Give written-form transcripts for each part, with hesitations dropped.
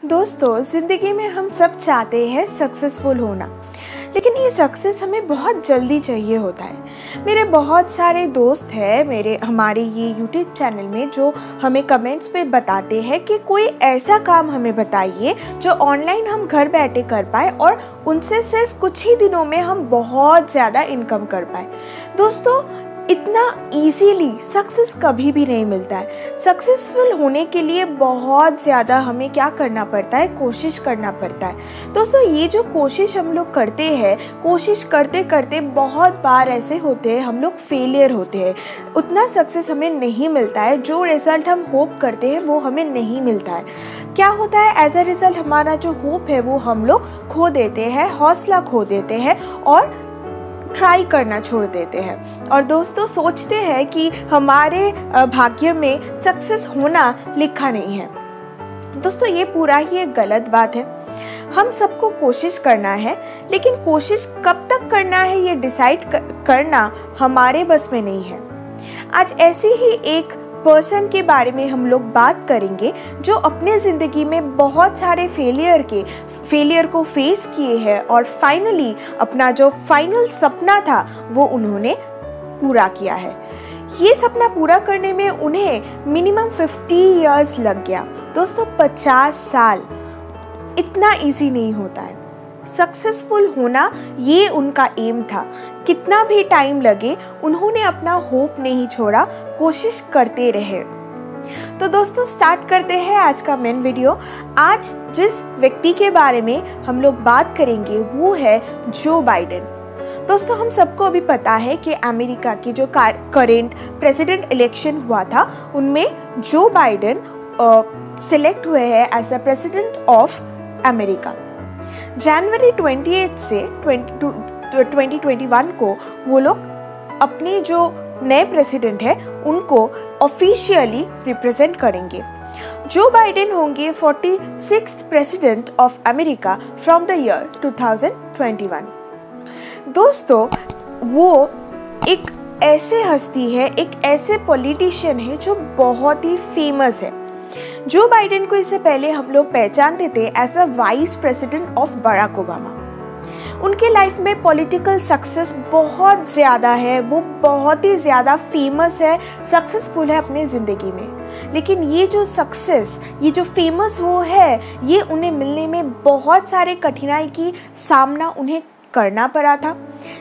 दोस्तों, ज़िंदगी में हम सब चाहते हैं सक्सेसफुल होना, लेकिन ये सक्सेस हमें बहुत जल्दी चाहिए होता है। मेरे बहुत सारे दोस्त हैं हमारे ये यूट्यूब चैनल में जो हमें कमेंट्स पे बताते हैं कि कोई ऐसा काम हमें बताइए जो ऑनलाइन हम घर बैठे कर पाए और उनसे सिर्फ कुछ ही दिनों में हम बहुत ज़्यादा इनकम कर पाए। दोस्तों, इतना इजीली सक्सेस कभी भी नहीं मिलता है। सक्सेसफुल होने के लिए बहुत ज़्यादा हमें क्या करना पड़ता है, कोशिश करना पड़ता है। दोस्तों, ये जो कोशिश हम लोग करते हैं, कोशिश करते करते बहुत बार ऐसे होते हैं हम लोग फेलियर होते हैं, उतना सक्सेस हमें नहीं मिलता है। जो रिज़ल्ट हम होप करते हैं वो हमें नहीं मिलता है। क्या होता है, एज अ रिज़ल्ट हमारा जो होप है वो हम लोग खो देते हैं, हौसला खो देते हैं और ट्राई करना छोड़ देते हैं। और दोस्तों, सोचते हैं कि हमारे भाग्य में सक्सेस होना लिखा नहीं है। दोस्तों, ये पूरा ही एक गलत बात है। हम सबको कोशिश करना है, लेकिन कोशिश कब तक करना है ये डिसाइड करना हमारे बस में नहीं है। आज ऐसे ही एक पर्सन के बारे में हम लोग बात करेंगे जो अपने ज़िंदगी में बहुत सारे फेलियर को फेस किए हैं और फाइनली अपना जो फाइनल सपना था वो उन्होंने पूरा किया है। ये सपना पूरा करने में उन्हें मिनिमम 50 इयर्स लग गया। दोस्तों, 50 साल इतना इजी नहीं होता है। सक्सेसफुल होना ये उनका एम था। कितना भी टाइम लगे उन्होंने अपना होप नहीं छोड़ा, कोशिश करते रहे। तो दोस्तों, स्टार्ट करते हैं आज का मेन वीडियो। आज जिस व्यक्ति के बारे में हम लोग बात करेंगे वो है जो बाइडेन। दोस्तों, हम सबको अभी पता है कि अमेरिका की जो करेंट प्रेसिडेंट इलेक्शन हुआ था उनमें जो बाइडेन सिलेक्ट हुए हैं as a president of America. जनवरी 28 से 2021 को वो लोग अपने जो नए प्रेसिडेंट हैं उनको ऑफिशियली रिप्रेजेंट करेंगे। जो बाइडेन होंगे 46th president of America from the year 2021। दोस्तों, वो एक ऐसे हस्ती है, एक ऐसे पॉलिटिशियन है जो बहुत ही फेमस है। जो बाइडेन को इससे पहले हम लोग पहचानते थे as a vice president of Barack Obama. उनके लाइफ में पॉलिटिकल सक्सेस बहुत ज़्यादा है, वो बहुत ही ज़्यादा फेमस है, सक्सेसफुल है अपने ज़िंदगी में। लेकिन ये जो सक्सेस, ये जो फेमस वो है, ये उन्हें मिलने में बहुत सारे कठिनाई की सामना उन्हें करना पड़ा था।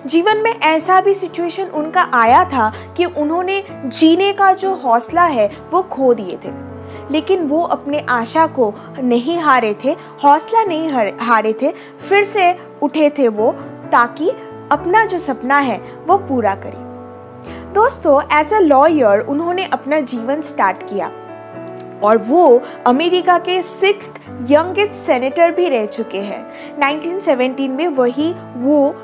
जीवन में ऐसा भी सिचुएशन उनका आया था कि उन्होंने जीने का जो हौसला है वो खो दिए थे, लेकिन वो अपने आशा को नहीं हारे थे, हौसला नहीं हारे थे, फिर से उठे थे वो ताकि अपना जो सपना है वो पूरा करें। दोस्तों, एज अ लॉयर उन्होंने अपना जीवन स्टार्ट किया और वो अमेरिका के 6th यंगेस्ट सेनेटर भी रह चुके हैं। 1917 में वो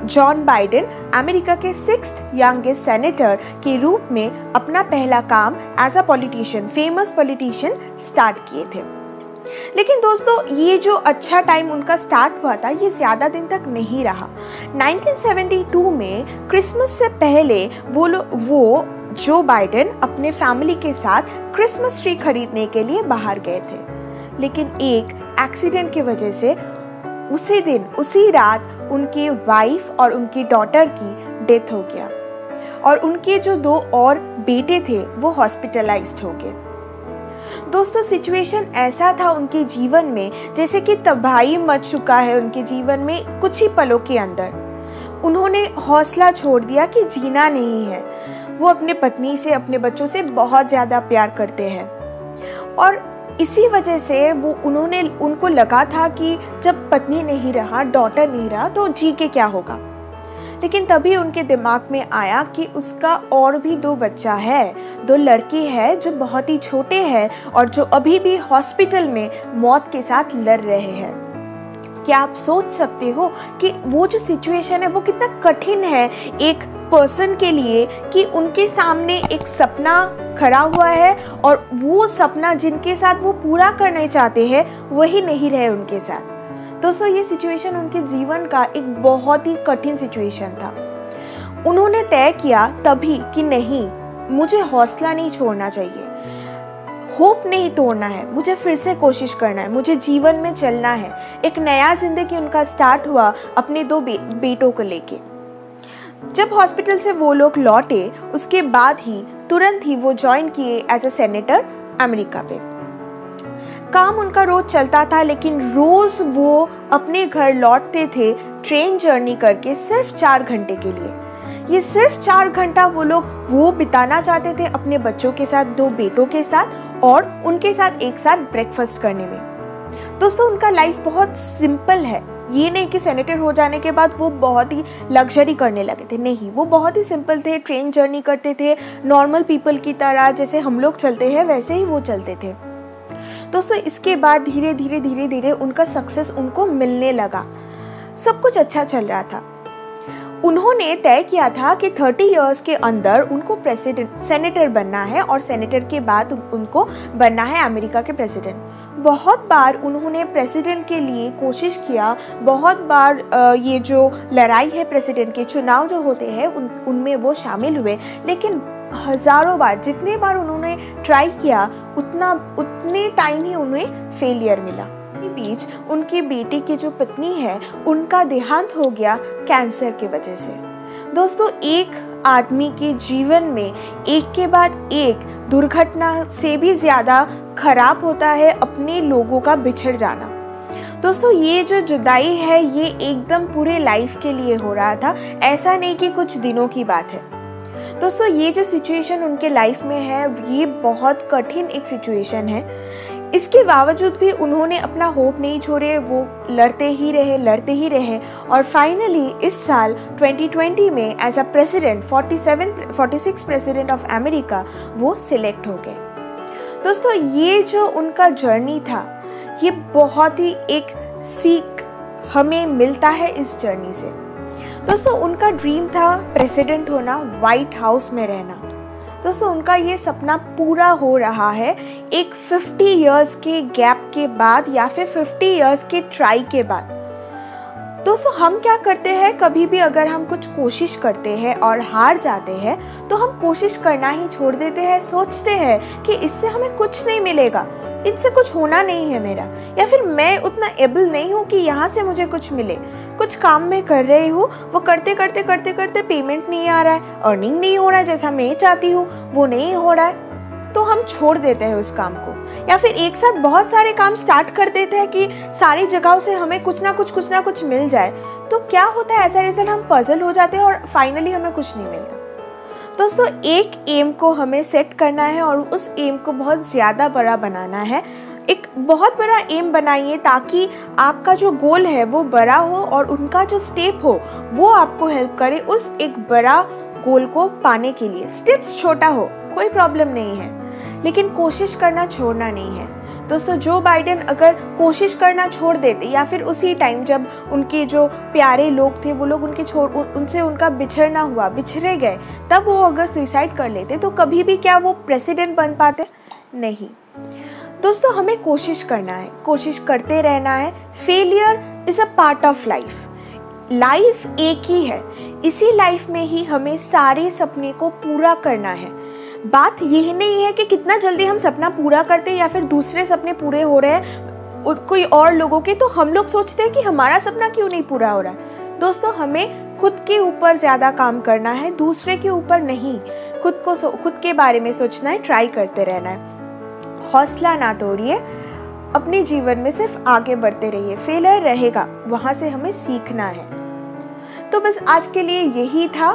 जॉन बाइडेन अमेरिका के 6th यंगेस्ट सेनेटर के रूप में अपना पहला काम as a politician, famous politician start किए थे। लेकिन दोस्तों, ये जो अच्छा टाइम उनका स्टार्ट हुआ था ये ज़्यादा दिन तक नहीं रहा। 1972 में क्रिसमस से पहले वो जो बाइडेन अपने फैमिली के साथ क्रिसमस ट्री खरीदने के लिए बाहर गए थे, लेकिन एक एक्सीडेंट की वजह से उसी दिन उसी रात उनकी वाइफ और उनकी डॉटर की डेथ हो गया और उनके जो 2 और बेटे थे वो हॉस्पिटलाइज्ड हो गए। दोस्तों, सिचुएशन ऐसा था उनके जीवन में जैसे कि तबाही मच चुका है उनके जीवन में कुछ ही पलों के अंदर। उन्होंने हौसला छोड़ दिया कि जीना नहीं है। वो अपने पत्नी से, अपने बच्चों से बहुत ज़्यादा प्यार करते हैं और इसी वजह से उनको लगा था कि जब पत्नी नहीं रहा, डॉटर नहीं रहा तो जी के क्या होगा। लेकिन तभी उनके दिमाग में आया कि उसका और भी 2 बच्चा है, 2 लड़के हैं जो बहुत ही छोटे हैं और जो अभी भी हॉस्पिटल में मौत के साथ लड़ रहे हैं। क्या आप सोच सकते हो कि वो जो सिचुएशन है वो कितना कठिन है एक पर्सन के लिए कि उनके सामने एक सपना खड़ा हुआ है और वो सपना जिनके साथ वो पूरा करना चाहते हैं वही नहीं रहे उनके साथ। दोस्तों, ये सिचुएशन उनके जीवन का एक बहुत ही कठिन सिचुएशन था। उन्होंने तय किया तभी कि नहीं, मुझे हौसला नहीं छोड़ना चाहिए। होप नहीं तोड़ना है, मुझे फिर से कोशिश करना है, मुझे जीवन में चलना है। एक नया ज़िंदगी उनका स्टार्ट हुआ अपने 2 बेटों को लेके। जब हॉस्पिटल से वो लोग लौटे उसके बाद ही तुरंत ही वो ज्वाइन किए एज अ सेनेटर अमेरिका पे। काम उनका रोज चलता था, लेकिन रोज वो अपने घर लौटते थे ट्रेन जर्नी करके सिर्फ 4 घंटे के लिए। ये सिर्फ 4 घंटा वो लोग वो बिताना चाहते थे अपने बच्चों के साथ, 2 बेटों के साथ और उनके साथ एक साथ ब्रेकफास्ट करने में। दोस्तों उनका लाइफ बहुत सिंपल है। ये नहीं कि सेनेटर हो जाने के बाद वो बहुत ही लग्जरी करने लगे थे, नहीं, वो बहुत ही सिंपल थे। ट्रेन जर्नी करते थे नॉर्मल पीपल की तरह, जैसे हम लोग चलते हैं वैसे ही वो चलते थे। दोस्तों इसके बाद धीरे धीरे उनका सक्सेस उनको मिलने लगा, सब कुछ अच्छा चल रहा था। उन्होंने तय किया था कि 30 इयर्स के अंदर उनको सेनेटर बनना है और सेनेटर के बाद उनको बनना है अमेरिका के प्रेसिडेंट। बहुत बार उन्होंने प्रेसिडेंट के लिए कोशिश किया, बहुत बार ये जो लड़ाई है प्रेसिडेंट के चुनाव जो होते हैं उनमें वो शामिल हुए, लेकिन हज़ारों बार, जितने बार उन्होंने ट्राई किया उतने टाइम ही उन्हें फेलियर मिला। बीच उनके बेटे की जो पत्नी है उनका देहांत हो गया कैंसर की वजह से। दोस्तों एक आदमी के जीवन में एक के बाद एक दुर्घटना से भी ज़्यादा खराब होता है अपने लोगों का बिछड़ जाना। दोस्तों ये जो जुदाई है ये एकदम पूरे लाइफ के लिए हो रहा था, ऐसा नहीं कि कुछ दिनों की बात है। दोस्तों ये जो सिचुएशन उनके लाइफ में है ये बहुत कठिन एक सिचुएशन है। इसके बावजूद भी उन्होंने अपना होप नहीं छोड़े, वो लड़ते ही रहे और फाइनली इस साल 2020 में as a president 46 president of America वो सिलेक्ट हो गए। दोस्तों ये जो उनका जर्नी था ये बहुत ही एक सीख हमें मिलता है इस जर्नी से। दोस्तों उनका ड्रीम था प्रेसिडेंट होना, व्हाइट हाउस में रहना। दोस्तों उनका ये सपना पूरा हो रहा है एक 50 इयर्स के गैप के बाद या फिर 50 इयर्स के ट्राई के बाद। दोस्तों हम क्या करते हैं, कभी भी अगर हम कुछ कोशिश करते हैं और हार जाते हैं तो हम कोशिश करना ही छोड़ देते हैं, सोचते हैं कि इससे हमें कुछ नहीं मिलेगा, इनसे कुछ होना नहीं है मेरा, या फिर मैं उतना एबल नहीं हूँ कि यहाँ से मुझे कुछ मिले। कुछ काम मैं कर रही हूँ, वो करते करते पेमेंट नहीं आ रहा है, अर्निंग नहीं हो रहा है जैसा मैं चाहती हूँ, वो नहीं हो रहा है, तो हम छोड़ देते हैं उस काम को। या फिर एक साथ बहुत सारे काम स्टार्ट कर देते हैं कि सारी जगहों से हमें कुछ ना कुछ मिल जाए। तो क्या होता है, एज अ रिजल्ट हम पजल हो जाते हैं और फाइनली हमें कुछ नहीं मिलता। दोस्तों एक एम को हमें सेट करना है और उस एम को बहुत ज़्यादा बड़ा बनाना है। एक बहुत बड़ा एम बनाइए ताकि आपका जो गोल है वो बड़ा हो और उनका जो स्टेप हो वो आपको हेल्प करे उस एक बड़ा गोल को पाने के लिए। स्टेप्स छोटा हो कोई प्रॉब्लम नहीं है, लेकिन कोशिश करना छोड़ना नहीं है। दोस्तों जो बाइडेन अगर कोशिश करना छोड़ देते या फिर उसी टाइम जब उनके जो प्यारे लोग थे वो लोग उनसे उनका बिछड़ना हुआ, बिछड़े गए, तब वो अगर सुसाइड कर लेते तो कभी भी क्या वो प्रेसिडेंट बन पाते? नहीं। दोस्तों हमें कोशिश करना है, कोशिश करते रहना है। Failure is a part of life. Life एक ही है, इसी लाइफ में ही हमें सारे सपने को पूरा करना है। बात यही नहीं है कि कितना जल्दी हम सपना पूरा करते हैं या फिर दूसरे सपने पूरे हो रहे हैं कोई और लोगों के, तो हम लोग सोचते हैं कि हमारा सपना क्यों नहीं पूरा हो रहा है। दोस्तों हमें खुद के ऊपर ज़्यादा काम करना है, दूसरे के ऊपर नहीं। खुद के बारे में सोचना है, ट्राई करते रहना है, हौसला ना तोड़िए, अपने जीवन में सिर्फ आगे बढ़ते रहिए। फेलियर रहेगा, वहाँ से हमें सीखना है। तो बस आज के लिए यही था।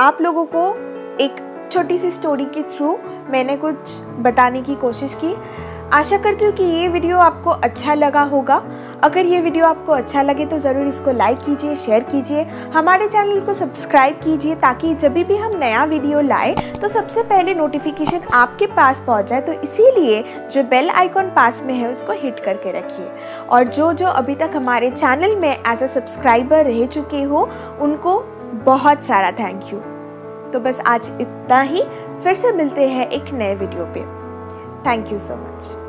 आप लोगों को एक छोटी सी स्टोरी के थ्रू मैंने कुछ बताने की कोशिश की। आशा करती हूँ कि ये वीडियो आपको अच्छा लगा होगा। अगर ये वीडियो आपको अच्छा लगे तो ज़रूर इसको लाइक कीजिए, शेयर कीजिए, हमारे चैनल को सब्सक्राइब कीजिए ताकि जब भी हम नया वीडियो लाए तो सबसे पहले नोटिफिकेशन आपके पास पहुँच जाए। तो इसीलिए जो बेल आइकॉन पास में है उसको हिट करके रखिए। और जो अभी तक हमारे चैनल में एज अ सब्सक्राइबर रह चुके हो उनको बहुत सारा थैंक यू। तो बस आज इतना ही, फिर से मिलते हैं एक नए वीडियो पे। Thank you so much.